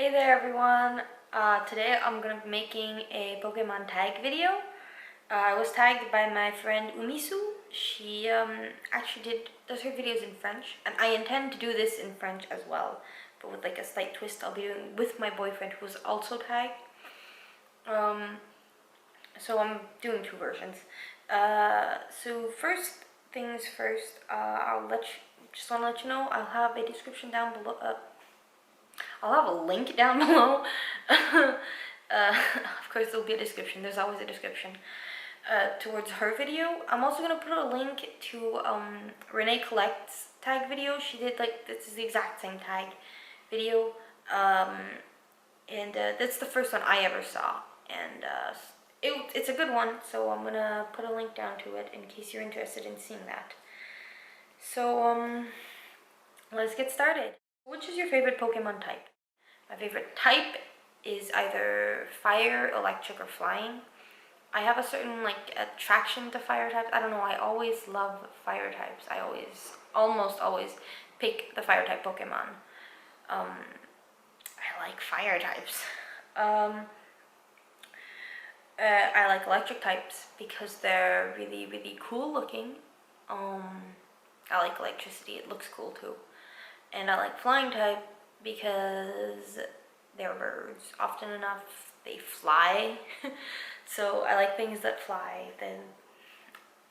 Hey there everyone, today I'm gonna be making a Pokemon tag video. I was tagged by my friend Umisu. She actually does her videos in French, and I intend to do this in French as well, but with like a slight twist. I'll be doing with my boyfriend who's also tagged. So I'm doing two versions. So first things first, just want to let you know I'll have a description down below. I'll have a link down below. Of course, there'll be a description. There's always a description towards her video. I'm also gonna put a link to Renee Collect's tag video. She did this is the exact same tag video, and that's the first one I ever saw, and it's a good one. So I'm gonna put a link down to it in case you're interested in seeing that. So let's get started. Which is your favorite Pokemon type? My favorite type is either fire, electric, or flying. I have a certain attraction to fire types. I don't know, I always love fire types. I almost always pick the fire type Pokemon. I like fire types. I like electric types because they're really, really cool looking. I like electricity, it looks cool too. And I like flying type because they're birds. Often enough, they fly. So I like things that fly. Then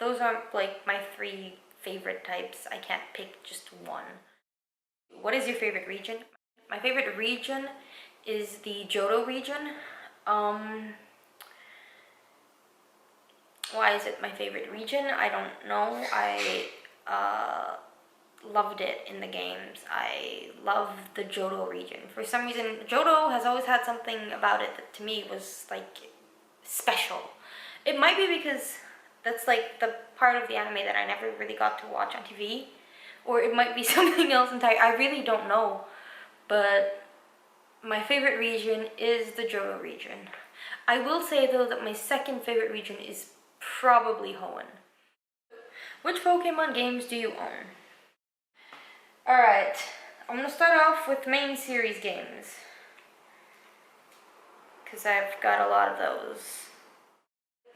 those aren't like my three favorite types. I can't pick just one. What is your favorite region? My favorite region is the Johto region. Why is it my favorite region? I don't know. I loved it in the games. I love the Johto region. For some reason, Johto has always had something about it that to me was special. It might be because that's the part of the anime that I never really got to watch on TV, or it might be something else entirely. I really don't know, but my favorite region is the Johto region. I will say though that my second favorite region is probably Hoenn. Which Pokemon games do you own? Alright, I'm going to start off with main series games, because I've got a lot of those.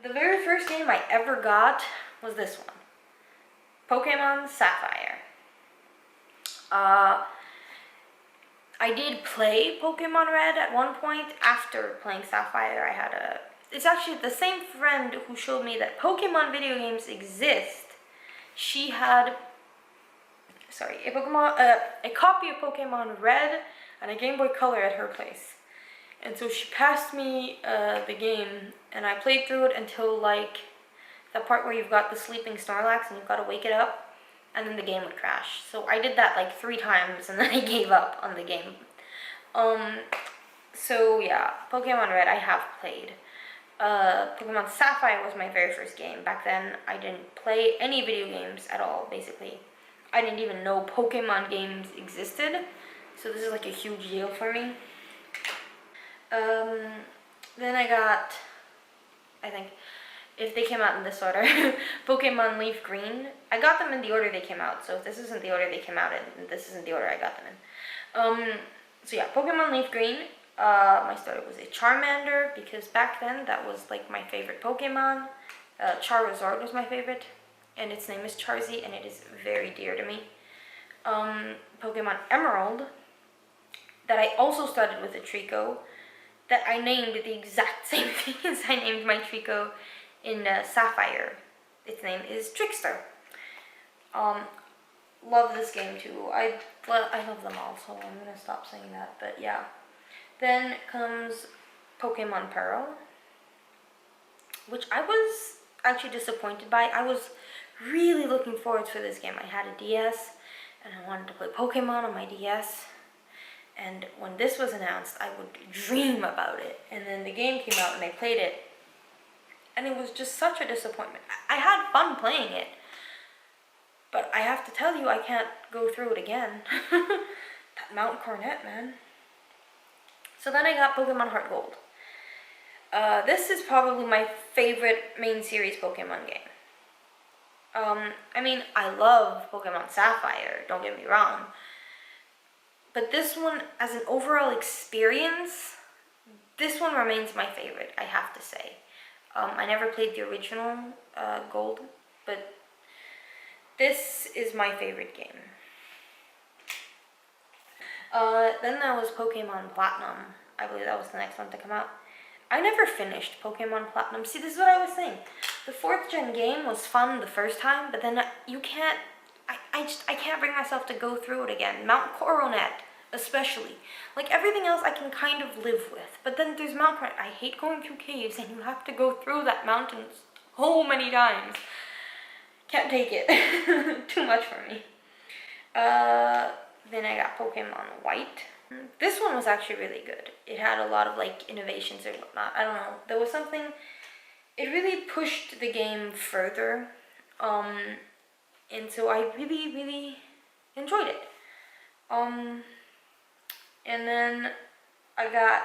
The very first game I ever got was this one, Pokemon Sapphire. I did play Pokemon Red at one point. After playing Sapphire, it's actually the same friend who showed me that Pokemon video games exist. She had a copy of Pokemon Red and a Game Boy Color at her place. And so she passed me the game, and I played through it until the part where you've got the sleeping Snorlax and you've got to wake it up, and then the game would crash. So I did that 3 times, and then I gave up on the game. So yeah, Pokemon Red I have played. Pokemon Sapphire was my very first game. Back then, I didn't play any video games at all, basically. I didn't even know Pokemon games existed, so this is a huge deal for me. Then I got, I think, if they came out in this order, Pokemon Leaf Green. I got them in the order they came out, so if this isn't the order they came out in, this isn't the order I got them in. So yeah, Pokemon Leaf Green. My starter was a Charmander, because back then that was my favorite Pokemon. Charizard was my favorite, and its name is Charzy, and it is very dear to me. Pokemon Emerald, that I also started with a Trico, that I named the exact same thing as I named my Trico in Sapphire. Its name is Trickster. Love this game too. I love them all, so I'm gonna stop saying that, but yeah. Then comes Pokemon Pearl, which I was actually disappointed by. I was really looking forward to this game. I had a DS, and I wanted to play Pokemon on my DS, and when this was announced, I would dream about it. And then the game came out, and I played it, and it was just such a disappointment. I had fun playing it, but I have to tell you, I can't go through it again. That Mount Cornet, man. So then I got Pokemon Heart Gold. This is probably my favorite main series Pokemon game. I mean, I love Pokemon Sapphire, don't get me wrong. But this one, as an overall experience, this one remains my favorite, I have to say. I never played the original Gold, but this is my favorite game. Then that was Pokemon Platinum. I believe that was the next one to come out. I never finished Pokemon Platinum. See, this is what I was saying. The 4th gen game was fun the first time, but then you can't, I can't bring myself to go through it again. Mount Coronet, especially. Like, everything else I can kind of live with. But then there's Mount Coronet. I hate going through caves, and you have to go through that mountain so many times. Can't take it. Too much for me. Then I got Pokemon White. This one was actually really good. It had a lot of, like, innovations or whatnot. I don't know. There was something... It really pushed the game further. And so I really, really enjoyed it. And then I got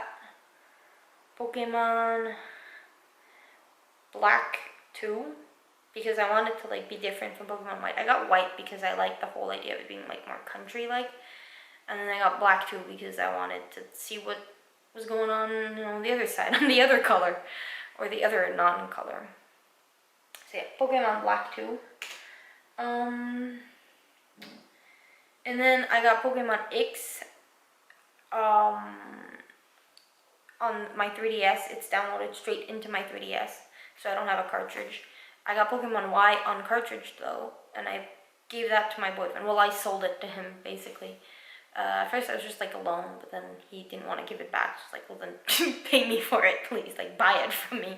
Pokemon Black 2 because I wanted to, like, be different from Pokemon White. I got White because I liked the whole idea of it being, like, more country-like. And then I got Black 2 because I wanted to see what was going on, you know, on the other side, on the other color, or the other non-color. So yeah, Pokemon Black 2. And then I got Pokemon X on my 3DS. It's downloaded straight into my 3DS, so I don't have a cartridge. I got Pokemon Y on cartridge though, and I gave that to my boyfriend. Well, I sold it to him, basically. At first I was just like alone, but then he didn't want to give it back. Just like, well then pay me for it, please. Like, buy it from me.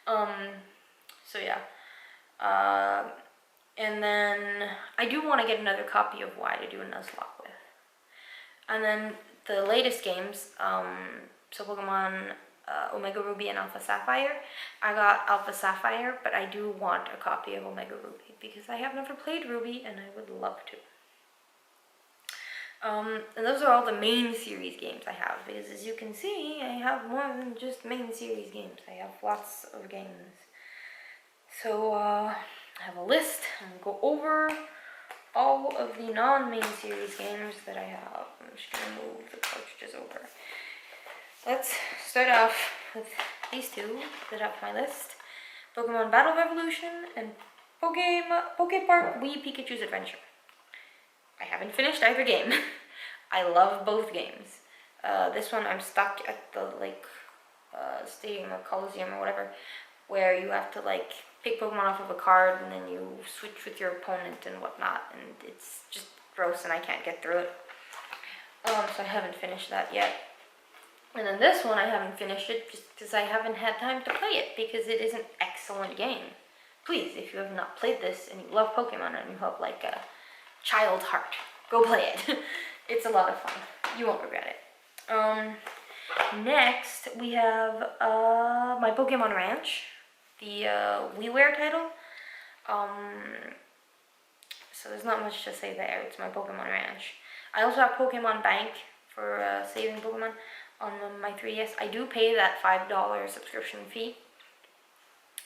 So yeah. And then I do want to get another copy of Y to do a Nuzlocke with. And then the latest games, so Pokemon Omega Ruby and Alpha Sapphire. I got Alpha Sapphire, but I do want a copy of Omega Ruby because I have never played Ruby and I would love to. And those are all the main series games I have, because as you can see, I have more than just main series games. I have lots of games. So, I have a list, and go over all of the non-main series games that I have. I'm just gonna move the cartridges over. Let's start off with these two that are on my list. Pokemon Battle Revolution and Pokepark Wii Pikachu's Adventure. I haven't finished either game. I love both games. This one I'm stuck at the, like, stadium or Coliseum or whatever, where you have to, like, pick Pokemon off of a card and then you switch with your opponent and whatnot, and it's just gross and I can't get through it. So I haven't finished that yet. And then this one I haven't finished it just because I haven't had time to play it, because it is an excellent game. Please, if you have not played this and you love Pokemon and you have, like, a child heart, go play it. It's a lot of fun. You won't regret it. Next we have my Pokemon Ranch, the WiiWare title. So there's not much to say there. It's my Pokemon Ranch. I also have Pokemon Bank for saving Pokemon on my 3DS. I do pay that $5 subscription fee.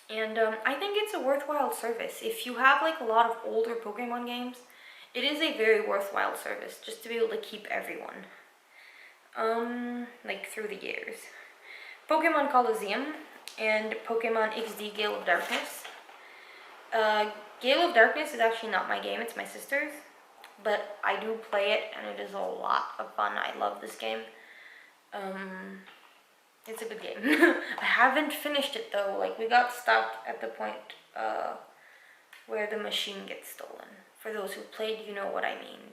And I think it's a worthwhile service. If you have, like, a lot of older Pokemon games, it is a very worthwhile service just to be able to keep everyone, like, through the years. Pokemon Coliseum and Pokemon XD Gale of Darkness. Gale of Darkness is actually not my game, it's my sister's, but I do play it and it is a lot of fun. I love this game. It's a good game. I haven't finished it though. Like, we got stuck at the point where the machine gets stolen. For those who played, you know what I mean.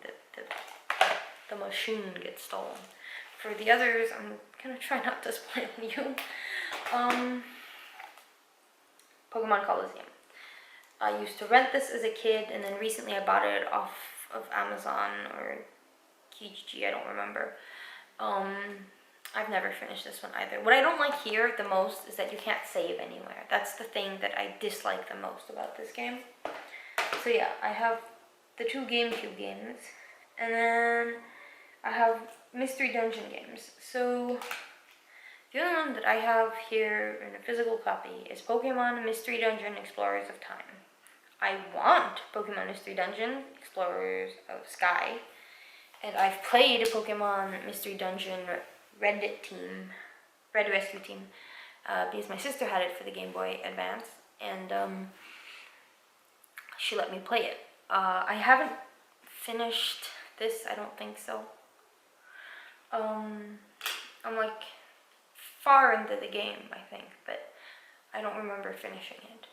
The machine gets stolen. For the others, I'm gonna try not to spoil you. Pokemon Coliseum. I used to rent this as a kid, and then recently I bought it off of Amazon or Kijiji, I don't remember. I've never finished this one either. What I don't like here the most is that you can't save anywhere. That's the thing that I dislike the most about this game. So yeah, I have the two GameCube games, and then I have Mystery Dungeon games. So the only one that I have here in a physical copy is Pokemon Mystery Dungeon Explorers of Time. I want Pokemon Mystery Dungeon Explorers of Sky, And I've played Pokemon Mystery Dungeon Red Rescue Team, because my sister had it for the Game Boy Advance, and she let me play it. I haven't finished this, I don't think so. I'm like far into the game, I think, but I don't remember finishing it.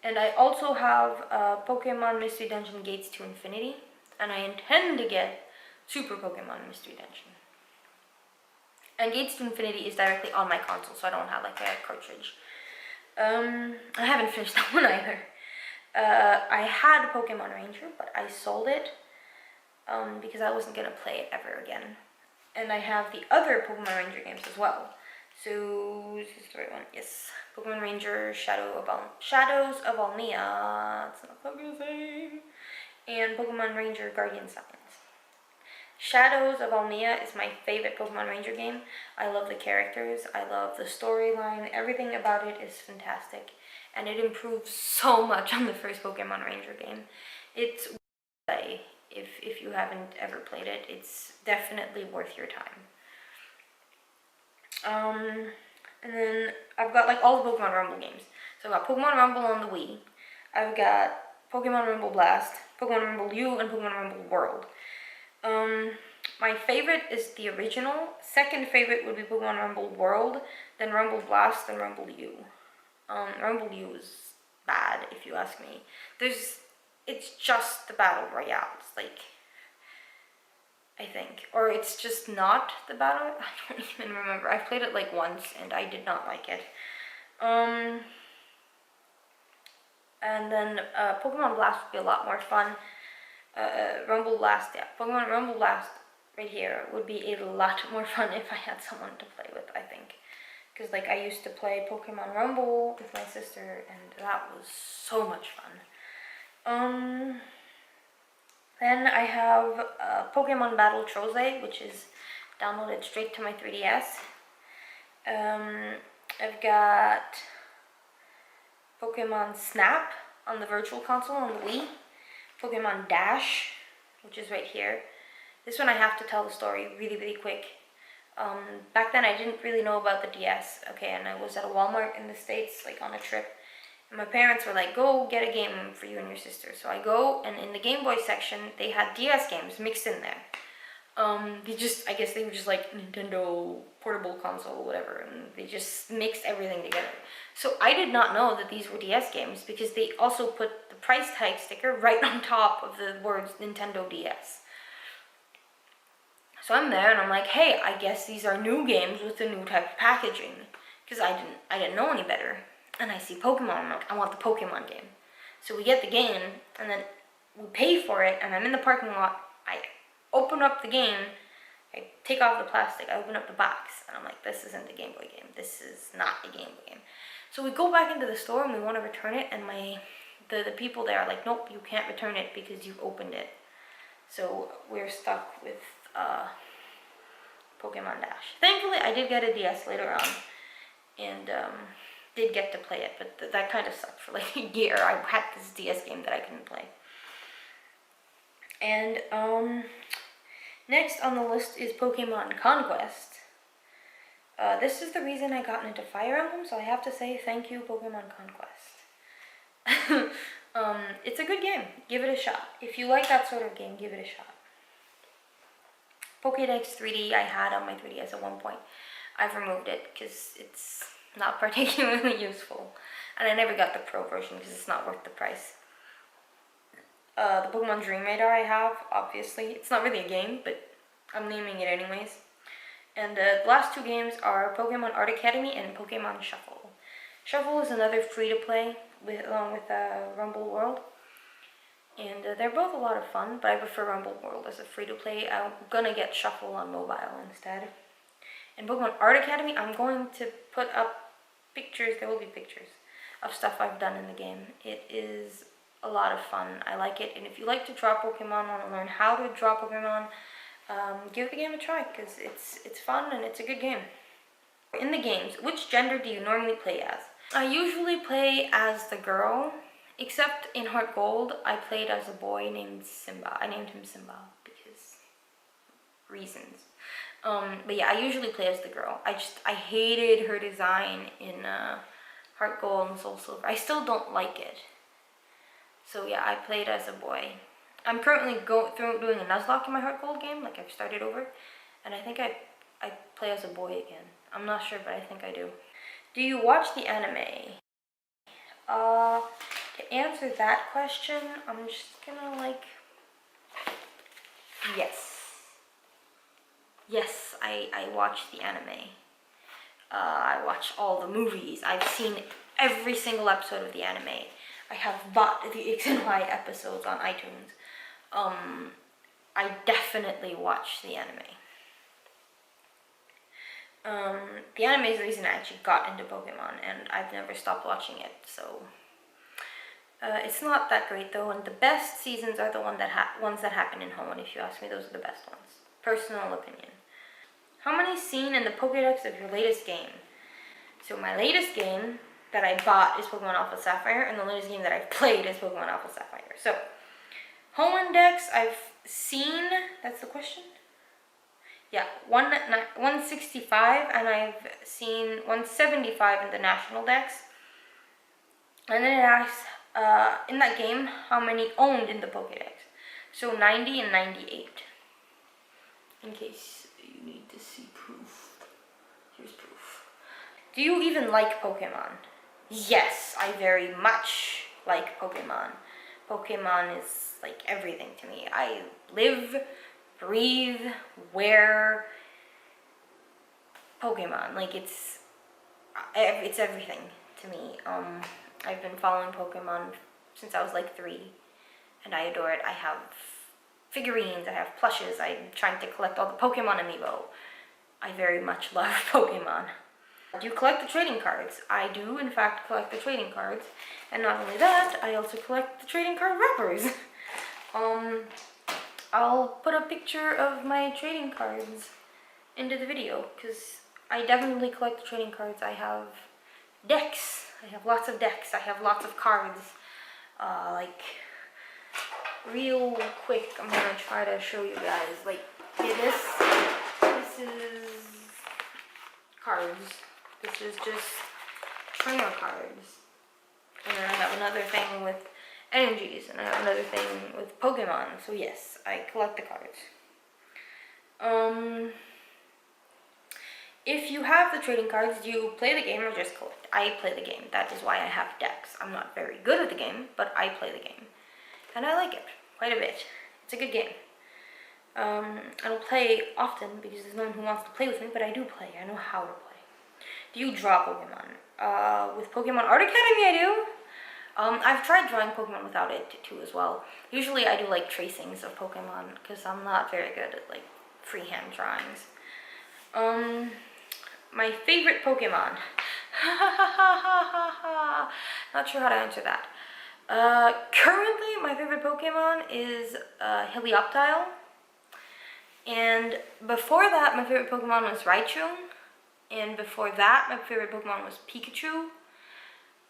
And I also have Pokemon Mystery Dungeon Gates to Infinity, and I intend to get Super Pokemon Mystery Dungeon. And Gates to Infinity is directly on my console, so I don't have like a cartridge. I haven't finished that one either. I had Pokemon Ranger, but I sold it because I wasn't gonna play it ever again. And I have the other Pokemon Ranger games as well. So, is this the right one? Yes. Pokemon Ranger, Shadows of Almia, it's not fucking the same. And Pokemon Ranger Guardian Signs. Shadows of Almia is my favorite Pokemon Ranger game. I love the characters, I love the storyline, everything about it is fantastic. And it improves so much on the first Pokemon Ranger game. It's if you haven't ever played it, it's definitely worth your time. And then I've got like all the Pokemon Rumble games. So I've got Pokemon Rumble on the Wii. I've got Pokemon Rumble Blast, Pokemon Rumble U, and Pokemon Rumble World. My favorite is the original. Second favorite would be Pokemon Rumble World, then Rumble Blast, then Rumble U. Rumble U is bad, if you ask me. It's just the Battle Royale. It's like, I think. Or it's just not the Battle, I don't even remember. I've played it like once, and I did not like it. And then Pokemon Blast would be a lot more fun. Rumble Blast, yeah. Pokemon Rumble Blast right here would be a lot more fun if I had someone to play with, I think. Because like I used to play Pokemon Rumble with my sister, and that was so much fun. Then I have Pokemon Battle Troze, which is downloaded straight to my 3DS. I've got Pokemon Snap on the Virtual Console on the Wii. Pokemon Dash, which is right here. This one I have to tell the story really, really quick. Back then I didn't really know about the DS, okay, and I was at a Walmart in the States, like on a trip. And my parents were like, go get a game for you and your sister. So I go, and in the Game Boy section, they had DS games mixed in there. I guess they were just like Nintendo portable console, whatever, and they just mixed everything together. So I did not know that these were DS games because they also put the price tag sticker right on top of the words Nintendo DS. So I'm there and I'm like, hey, I guess these are new games with a new type of packaging, because I didn't know any better. And I see Pokemon, I'm like, I want the Pokemon game. So we get the game, and then we pay for it, and I'm in the parking lot. I open up the game, I take off the plastic, I open up the box, and I'm like, this isn't a Game Boy game. This is not a Game Boy game. So we go back into the store and we want to return it, and the people there are like, nope, you can't return it because you've opened it. So we're stuck with Pokemon Dash. Thankfully, I did get a DS later on, and did get to play it, but that kind of sucked for like a year. I had this DS game that I couldn't play. And next on the list is Pokemon Conquest. This is the reason I got into Fire Emblem, so I have to say thank you, Pokemon Conquest. It's a good game. Give it a shot. If you like that sort of game, give it a shot. PokeDex 3D I had on my 3DS at one point. I've removed it because it's not particularly useful. And I never got the Pro version because it's not worth the price. The Pokemon Dream Radar I have, obviously. It's not really a game, but I'm naming it anyways. And the last two games are Pokemon Art Academy and Pokemon Shuffle. Shuffle is another free-to-play along with Rumble World. And they're both a lot of fun, but I prefer Rumble World as a free-to-play. I'm gonna get Shuffle on mobile instead. In Pokemon Art Academy, I'm going to put up pictures, there will be pictures, of stuff I've done in the game. It is a lot of fun. I like it, and if you like to draw Pokemon, want to learn how to draw Pokemon, give the game a try, because it's fun and it's a good game. In the games, which gender do you normally play as? I usually play as the girl, except in Heart Gold, I played as a boy named Simba. I named him Simba because reasons. But yeah, I usually play as the girl. I hated her design in Heart Gold and Soul Silver. I still don't like it. So yeah, I played as a boy. I'm currently doing a Nuzlocke in my Heart Gold game, like I've started over. And I think I play as a boy again. I'm not sure, but I think I do. Do you watch the anime? To answer that question, I'm just gonna like... Yes. Yes, I watch the anime. I watch all the movies. I've seen every single episode of the anime. I have bought the X and Y episodes on iTunes. I definitely watch the anime. The anime is the reason I actually got into Pokemon, and I've never stopped watching it, so... it's not that great though, and the best seasons are the ones that happen in Hoenn. If you ask me, those are the best ones. Personal opinion. How many seen in the Pokedex of your latest game? So my latest game that I bought is Pokemon Alpha Sapphire, and the latest game that I've played is Pokemon Alpha Sapphire. So, Hoenn Dex I've seen, that's the question? Yeah, 165, and I've seen 175 in the National Dex. And then it asks, in that game, how many owned in the Pokedex? So 90 and 98. In case you need to see proof. Here's proof. Do you even like Pokemon? Yes, I very much like Pokemon. Pokemon is like everything to me. I live, breathe, wear Pokemon. Like it's everything to me. I've been following Pokemon since I was like 3, and I adore it. I have figurines, I have plushes, I'm trying to collect all the Pokemon amiibo. I very much love Pokemon. Do you collect the trading cards? I do, in fact, collect the trading cards. And not only that, I also collect the trading card wrappers. I'll put a picture of my trading cards into the video, because I definitely collect the trading cards. I have decks. I have lots of decks. I have lots of cards. Like, real quick, I'm gonna try to show you guys. Like, this is cards. This is just trainer cards. And then I have another thing with energies, and I have another thing with Pokemon. So yes, I collect the cards. If you have the trading cards, do you play the game or just collect? I play the game. That is why I have decks. I'm not very good at the game, but I play the game. And I like it quite a bit. It's a good game. I don't play often because there's no one who wants to play with me, but I do play. I know how to play. Do you draw Pokemon? With Pokemon Art Academy, I do. I've tried drawing Pokemon without it too as well. Usually I do like tracings of Pokemon because I'm not very good at like freehand drawings. My favorite Pokemon. Not sure how to answer that. Currently my favorite Pokemon is Helioptile. And before that my favorite Pokemon was Raichu. And before that my favorite Pokemon was Pikachu.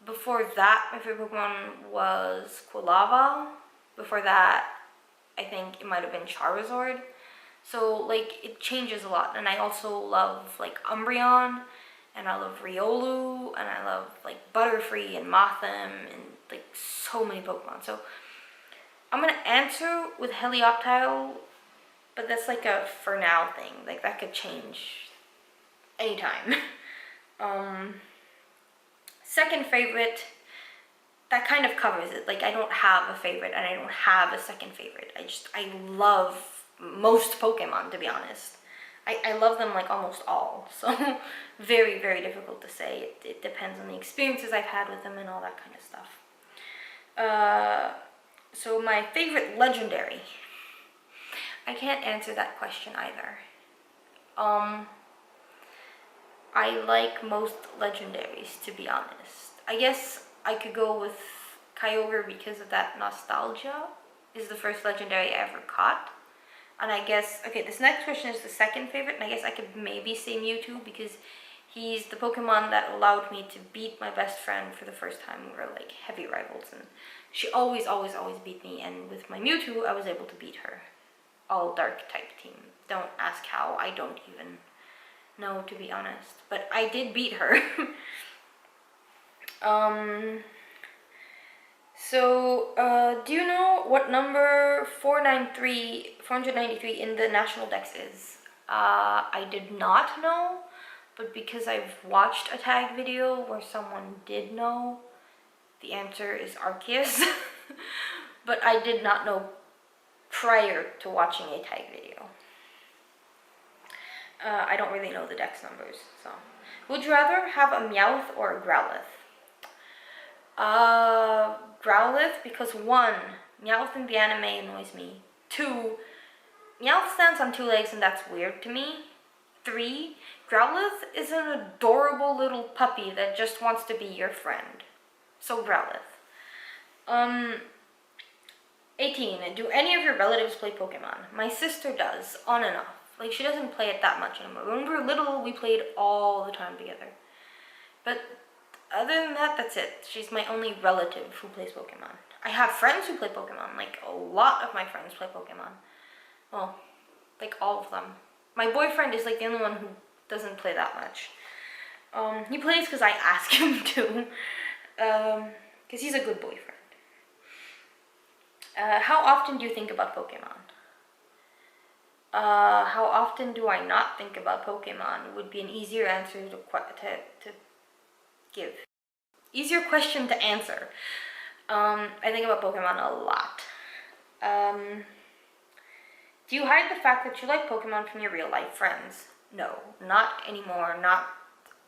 Before that my favorite Pokemon was Quilava. Before that I think it might have been Charizard. So like it changes a lot, and I also love like Umbreon, and I love Riolu, and I love like Butterfree and Mothim, and like so many Pokemon. So I'm gonna answer with Helioptile, but that's like a for now thing. Like that could change anytime. Second favorite, that kind of covers it. Like I don't have a favorite, and I don't have a second favorite. I love most Pokemon, to be honest. I love them like almost all, so very, very difficult to say. It depends on the experiences I've had with them and all that kind of stuff. So my favorite legendary, I can't answer that question either. I like most legendaries, to be honest. I guess I could go with Kyogre because of that nostalgia. Is the first legendary I ever caught. And I guess, okay, this next question is the second favorite, and I guess I could maybe say Mewtwo because he's the Pokemon that allowed me to beat my best friend for the first time. We were like heavy rivals, and she always beat me, and with my Mewtwo, I was able to beat her. All dark type team. Don't ask how, I don't even know, to be honest. But I did beat her. Do you know what number 493 in the national dex is? I did not know, but because I've watched a tag video where someone did know, the answer is Arceus. But I did not know prior to watching a tag video. I don't really know the dex numbers, so. Would you rather have a Meowth or a Growlithe? Growlithe, because 1, Meowth in the anime annoys me. 2, Meowth stands on 2 legs and that's weird to me. 3, Growlithe is an adorable little puppy that just wants to be your friend. So Growlithe. 18, do any of your relatives play Pokemon? My sister does, on and off. Like, she doesn't play it that much anymore. When we were little, we played all the time together. But other than that, that's it. She's my only relative who plays Pokemon. I have friends who play Pokemon. Like, a lot of my friends play Pokemon. Well, like, all of them. My boyfriend is, like, the only one who doesn't play that much. He plays because I ask him to. Because he's a good boyfriend. How often do you think about Pokemon? How often do I not think about Pokemon would be an easier answer to give. Easier question to answer. I think about Pokemon a lot. Do you hide the fact that you like Pokemon from your real life friends? No, not anymore, not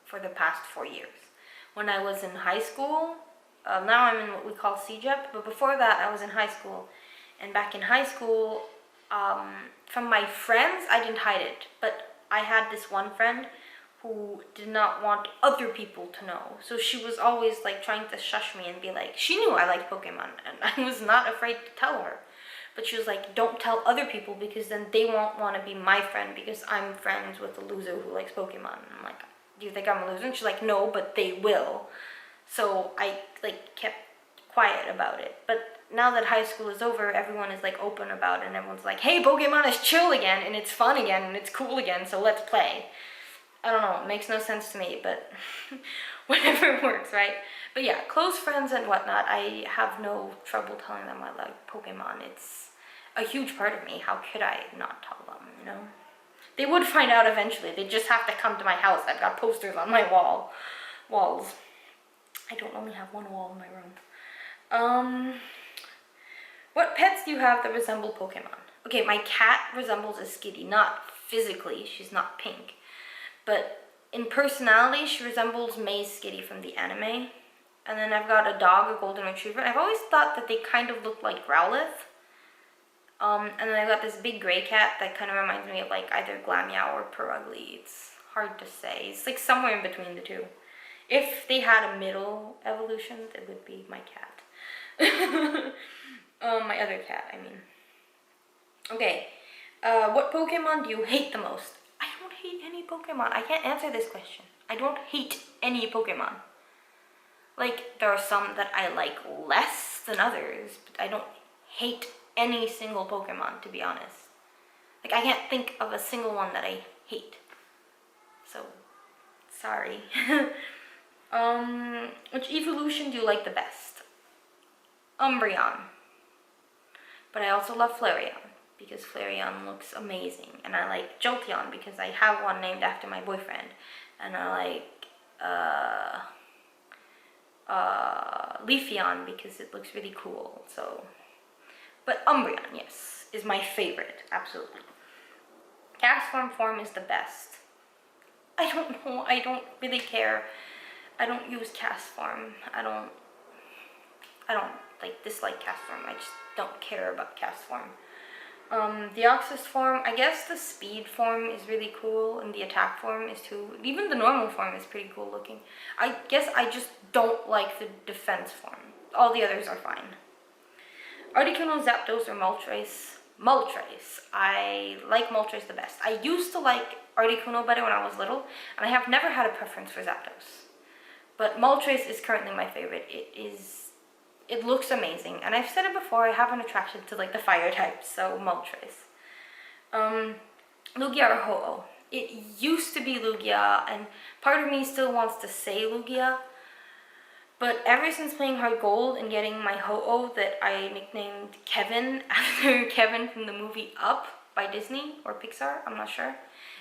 for the past 4 years. When I was in high school, now I'm in what we call CJEP, but before that I was in high school. And back in high school, from my friends, I didn't hide it, but I had this one friend who did not want other people to know. So she was always like trying to shush me and be like, she knew I liked Pokemon and I was not afraid to tell her. But she was like, don't tell other people because then they won't want to be my friend because I'm friends with a loser who likes Pokemon. And I'm like, do you think I'm a loser? And she's like, no, but they will. So I like kept quiet about it. But now that high school is over, everyone is like open about it and everyone's like, hey, Pokemon is chill again and it's fun again and it's cool again, so let's play. I don't know, it makes no sense to me, but whatever works, right? But yeah, close friends and whatnot, I have no trouble telling them I like Pokemon. It's a huge part of me. How could I not tell them, you know? They would find out eventually. They just have to come to my house. I've got posters on my walls. I don't only have one wall in my room. What pets do you have that resemble Pokemon? Okay, my cat resembles a Skitty, not physically, she's not pink. But in personality, she resembles May's Skitty from the anime. And then I've got a dog, a golden retriever. I've always thought that they kind of look like Growlithe. And then I've got this big gray cat that kind of reminds me of like either Glameow or Purugly. It's hard to say. It's like somewhere in between the two. If they had a middle evolution, it would be my cat. My other cat, I mean. Okay, what Pokemon do you hate the most? I don't hate any Pokemon. I can't answer this question. I don't hate any Pokemon. Like, there are some that I like less than others, but I don't hate any single Pokemon, to be honest. Like, I can't think of a single one that I hate. So, sorry. Which evolution do you like the best? Umbreon. But I also love Flareon, because Flareon looks amazing. And I like Jolteon, because I have one named after my boyfriend. And I like, Leafeon, because it looks really cool, so. But Umbreon, yes, is my favorite, absolutely. Castform form is the best. I don't know, I don't really care. I don't use Castform. I don't like dislike Castform. I just don't care about Castform. The Deoxys form, I guess the speed form is really cool, and the attack form is too. Even the normal form is pretty cool looking. I guess I just don't like the defense form. All the others are fine. Articuno, Zapdos, or Moltres? Moltres. I like Moltres the best. I used to like Articuno better when I was little, and I have never had a preference for Zapdos. But Moltres is currently my favorite. It looks amazing, and I've said it before, I have an attraction to like the fire types, so Moltres. Lugia or Ho-Oh. It used to be Lugia, and part of me still wants to say Lugia. But ever since playing Hard Gold and getting my Ho-Oh that I nicknamed Kevin after Kevin from the movie Up by Disney or Pixar, I'm not sure.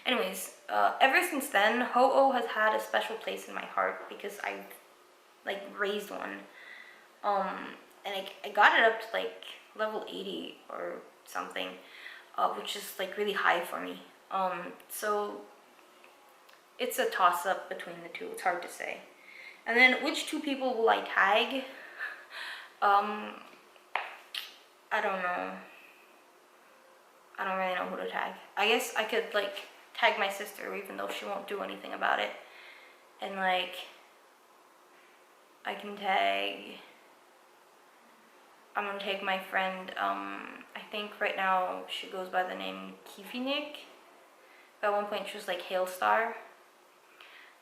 Anyways, ever since then, Ho-Oh has had a special place in my heart because I've like raised one. And I got it up to like level 80 or something, which is like really high for me. So it's a toss-up between the two. It's hard to say. And then which two people will I tag? I don't know. I don't really know who to tag. I guess I could like tag my sister even though she won't do anything about it. And like I can tag, I'm gonna tag my friend, I think right now she goes by the name Kifinik. But at one point she was like Hailstar.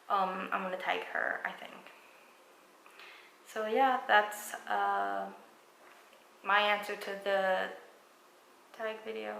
I'm gonna tag her, I think. So yeah, that's my answer to the tag video.